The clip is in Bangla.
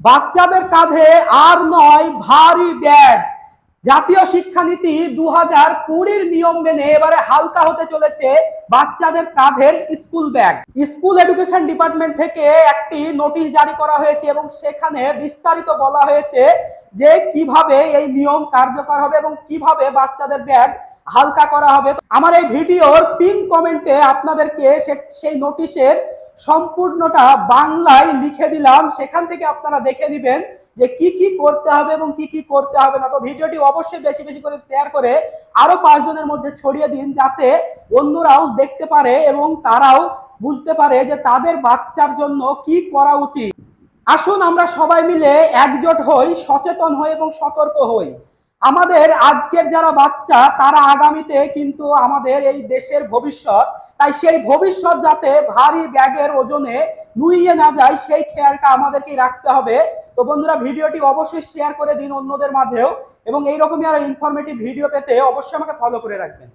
বাচ্চাদের কাঁধে আর নয় ভারী ব্যাগ। জাতীয় শিক্ষানীতি 2020 নিয়ম মেনে এবারে হালকা হতে চলেছে বাচ্চাদের কাঁধের school bag. School education department থেকে একটি নোটিশ জারি করা হয়েছে এবং সেখানে বিস্তারিত বলা হয়েছে যে কিভাবে এই নিয়ম কার্যকর হবে এবং কিভাবে বাচ্চাদের ব্যাগ হালকা করা হবে। আমার এই ভিডিওর পিন কমেন্টে আপনাদেরকে সেই নোটিশের সম্পূর্ণটা বাংলায় লিখে দিলাম, সেখান থেকে আপনারা দেখে নেবেন যে কি কি করতে হবে এবং কি কি করতে হবে না। তো ভিডিওটি অবশ্যই বেশি বেশি করে শেয়ার করে আরো 5 জনের মধ্যে ছড়িয়ে দিন, যাতে অন্যরাও দেখতে পারে এবং তারাও বুঝতে পারে যে তাদের বাচ্চার জন্য কি করা উচিত। আসুন আমরা সবাই মিলে একজোট হই, সচেতন হই এবং সতর্ক হই। আমাদের আজকের যারা বাচ্চা তারা আগামীতে কিন্তু আমাদের এই দেশের ভবিষ্যৎ, তাই সেই ভবিষ্যৎ যাতে ভারী ব্যাগের ওজনে নুইয়ে না যায় সেই খেয়ালটা আমাদেরকেই রাখতে হবে। তো বন্ধুরা, ভিডিওটি অবশ্যই শেয়ার করে দিন অন্যদের মাঝেও, এবং এইরকমই আরো ইনফরমেটিভ ভিডিও পেতে অবশ্যই আমাকে ফলো করে রাখবেন।